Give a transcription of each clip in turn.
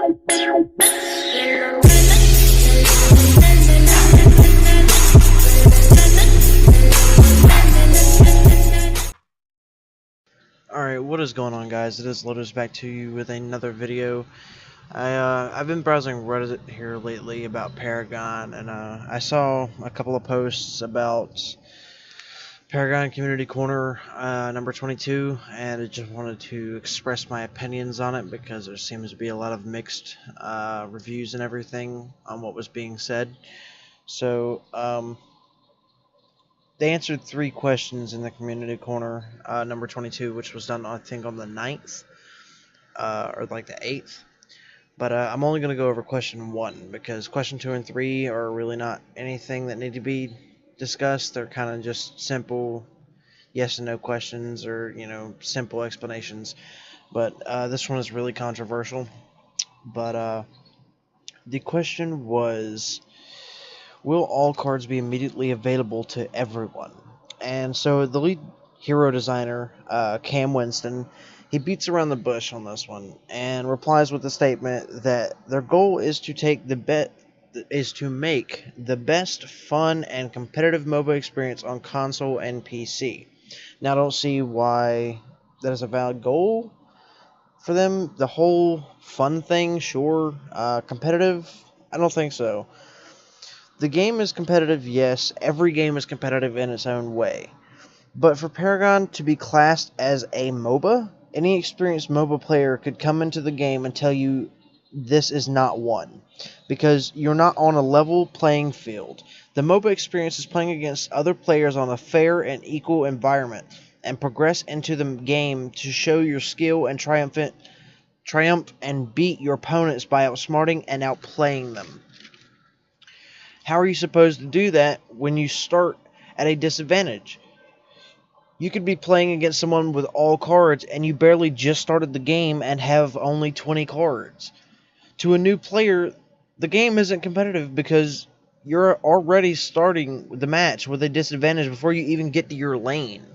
Alright, what is going on, guys? It is Lotus back to you with another video. I've been browsing Reddit here lately about Paragon, and I saw a couple of posts about Paragon Community Corner number 22, and I just wanted to express my opinions on it because there seems to be a lot of mixed reviews and everything on what was being said. So, they answered 3 questions in the community corner, number 22, which was done, I think, on the 9th, or like the 8th. But I'm only going to go over question 1, because question 2 and 3 are really not anything that need to be discussed. They're kind of just simple yes and no questions, or, simple explanations. But this one is really controversial. But the question was, will all cards be immediately available to everyone? And so the lead hero designer, Cam Winston, he beats around the bush on this one and replies with the statement that their goal is to make the best fun and competitive MOBA experience on console and PC. Now, I don't see why that is a valid goal for them. The whole fun thing, sure. Competitive, I don't think so. The game is competitive, yes. Every game is competitive in its own way. But for Paragon to be classed as a MOBA, any experienced MOBA player could come into the game and tell you this is not one. Because you're not on a level playing field. The MOBA experience is playing against other players on a fair and equal environment, and progress into the game to show your skill and triumph and beat your opponents by outsmarting and outplaying them. How are you supposed to do that when you start at a disadvantage? You could be playing against someone with all cards and you barely just started the game and have only 20 cards. To a new player, the game isn't competitive because you're already starting the match with a disadvantage before you even get to your lane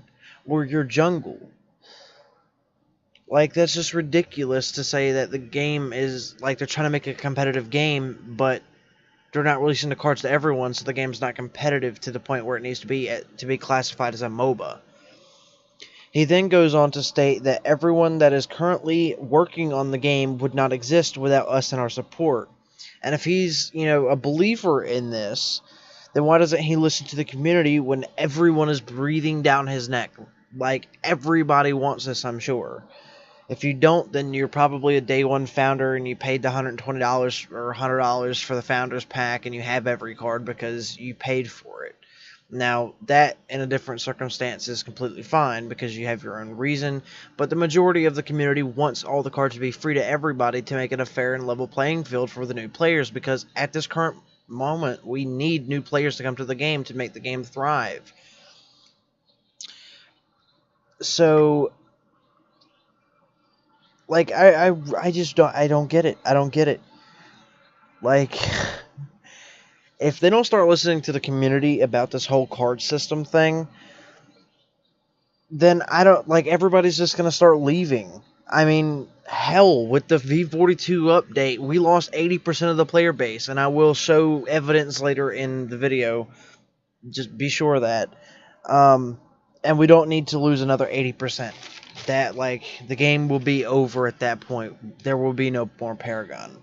or your jungle. Like, that's just ridiculous to say that the game is, like, they're trying to make a competitive game, but they're not releasing the cards to everyone, so the game's not competitive to the point where it needs to be classified as a MOBA. He then goes on to state that everyone that is currently working on the game would not exist without us and our support. And if he's, a believer in this, then why doesn't he listen to the community when everyone is breathing down his neck? Like, everybody wants this, I'm sure. If you don't, then you're probably a day one founder and you paid the $120 or $100 for the founders pack and you have every card because you paid for it. Now, that in a different circumstance is completely fine because you have your own reason, but the majority of the community wants all the cards to be free to everybody to make it a fair and level playing field for the new players, because at this current moment, we need new players to come to the game to make the game thrive. So, like, I just don't get it. I don't get it. Like, if they don't start listening to the community about this whole card system thing, then everybody's just going to start leaving. I mean, hell, with the V42 update, we lost 80% of the player base, and I will show evidence later in the video. Just be sure of that. And we don't need to lose another 80%. That, the game will be over at that point. There will be no more Paragon.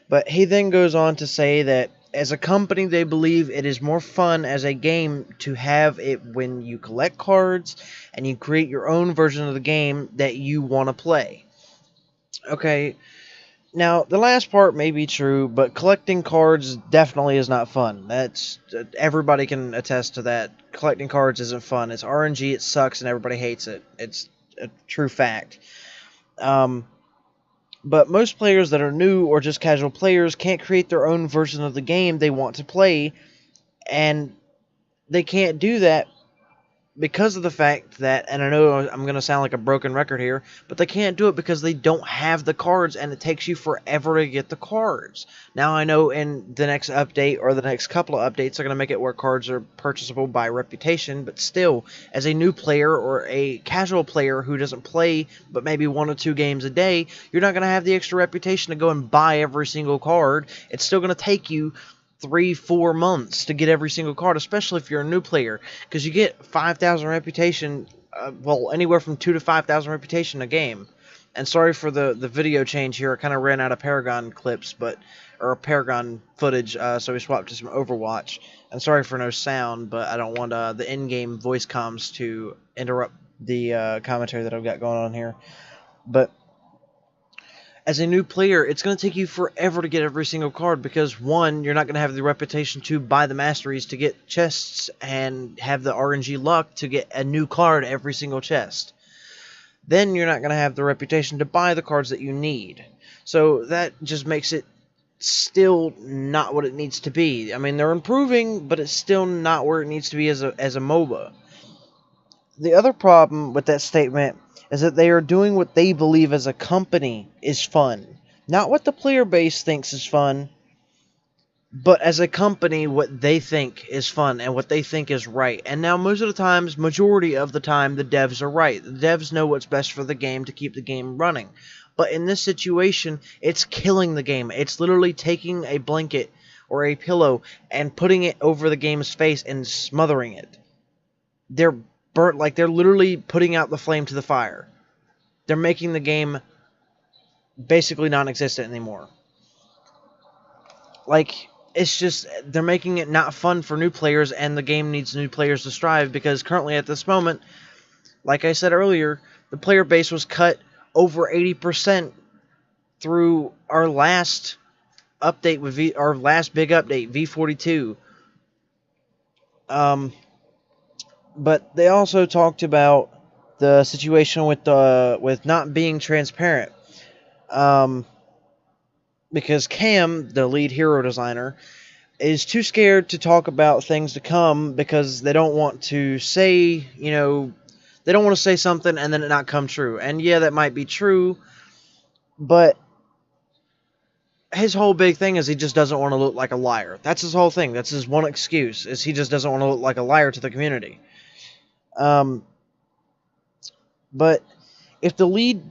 But he then goes on to say that as a company, they believe it is more fun as a game to have it when you collect cards and you create your own version of the game that you want to play. Okay, now the last part may be true, but collecting cards definitely is not fun. Everybody can attest to that. Collecting cards isn't fun. It's RNG, it sucks, and everybody hates it. It's a true fact. But most players that are new or just casual players can't create their own version of the game they want to play, and they can't do that because of the fact that, and I know I'm going to sound like a broken record here, but they can't do it because they don't have the cards, and it takes you forever to get the cards. Now, I know in the next update or the next couple of updates, they're going to make it where cards are purchasable by reputation, but still, as a new player or a casual player who doesn't play but maybe 1 or 2 games a day, you're not going to have the extra reputation to go and buy every single card. It's still going to take you 3-4 months to get every single card, especially if you're a new player, because you get 5,000 reputation, well, anywhere from 2 to 5,000 reputation a game. And sorry for the video change here, I kind of ran out of Paragon clips, or Paragon footage, so we swapped to some Overwatch. And sorry for no sound, but I don't want the in-game voice comms to interrupt the commentary that I've got going on here. But as a new player, it's going to take you forever to get every single card because, one, you're not going to have the reputation to buy the masteries to get chests and have the RNG luck to get a new card every single chest. Then you're not going to have the reputation to buy the cards that you need. So that just makes it still not what it needs to be. I mean, they're improving, but it's still not where it needs to be as a MOBA. The other problem with that statement is that they are doing what they believe as a company is fun. Not what the player base thinks is fun, but as a company, what they think is fun and what they think is right. And now most of the times, majority of the time, the devs are right. The devs know what's best for the game to keep the game running. But in this situation, it's killing the game. It's literally taking a blanket or a pillow and putting it over the game's face and smothering it. They're burnt, like they're literally putting out the flame to the fire. They're making the game basically non-existent anymore. Like, it's just, they're making it not fun for new players, and the game needs new players to strive, because currently at this moment, like I said earlier, the player base was cut over 80% through our last update with our last big update, V42. But they also talked about the situation with not being transparent. Because Cam, the lead hero designer, is too scared to talk about things to come because they don't want to say, they don't want to say something and then it not come true. And yeah, that might be true, but his whole big thing is he just doesn't want to look like a liar. That's his whole thing. That's his one excuse, is he just doesn't want to look like a liar to the community. But if the lead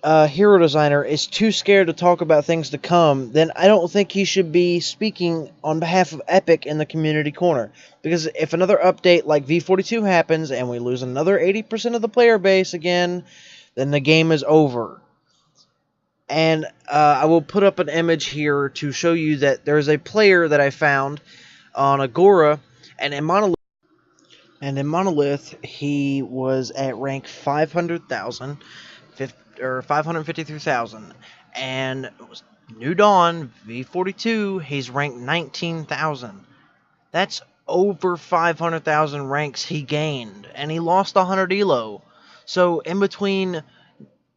hero designer is too scared to talk about things to come, then I don't think he should be speaking on behalf of Epic in the community corner. Because if another update like V42 happens and we lose another 80% of the player base again, then the game is over. And I will put up an image here to show you that there's a player that I found on Agora, and in Monolith, he was at rank 500,000, or 553,000, and New Dawn V42, he's ranked 19,000. That's over 500,000 ranks he gained, and he lost 100 elo. So in between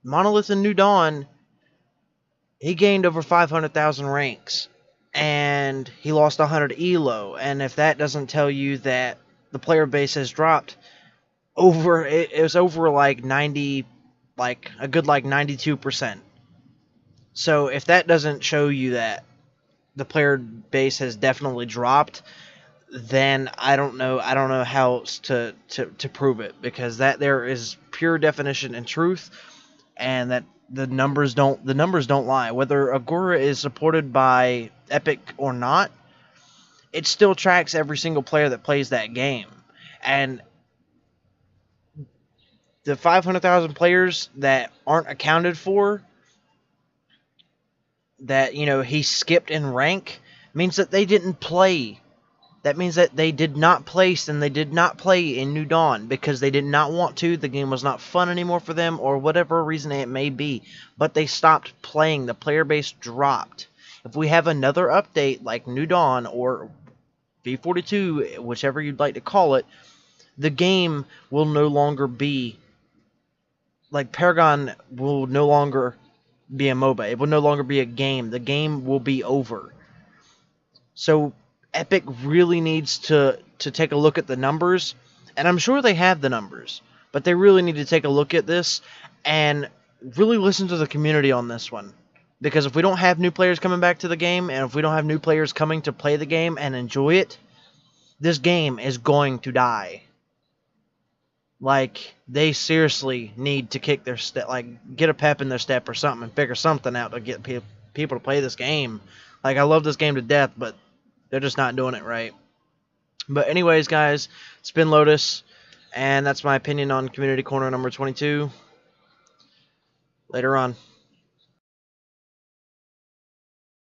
Monolith and New Dawn, he gained over 500,000 ranks, and he lost 100 elo. And if that doesn't tell you that the player base has dropped over, it was over like 90, like a good like 92%. So if that doesn't show you that the player base has definitely dropped, then I don't know how else to prove it, because that there is pure definition and truth, and that the numbers don't lie. Whether Agora is supported by Epic or not, it still tracks every single player that plays that game. And the 500,000 players that aren't accounted for, that, he skipped in rank, means that they didn't play. That means that they did not place, and they did not play in New Dawn because they did not want to. The game was not fun anymore for them, or whatever reason it may be. But they stopped playing. The player base dropped. If we have another update like New Dawn or V42, whichever you'd like to call it, the game will no longer be, like, Paragon will no longer be a MOBA. It will no longer be a game. The game will be over. So Epic really needs to take a look at the numbers And I'm sure they have the numbers, but they really need to take a look at this and really listen to the community on this one. Because if we don't have new players coming back to the game, and if we don't have new players coming to play the game and enjoy it, this game is going to die. Like, they seriously need to kick their step, like, get a pep in their step or something and figure something out to get people to play this game. Like, I love this game to death, but they're just not doing it right. But anyways, guys, it's been Lotus, and that's my opinion on Community Corner number 22. Later on.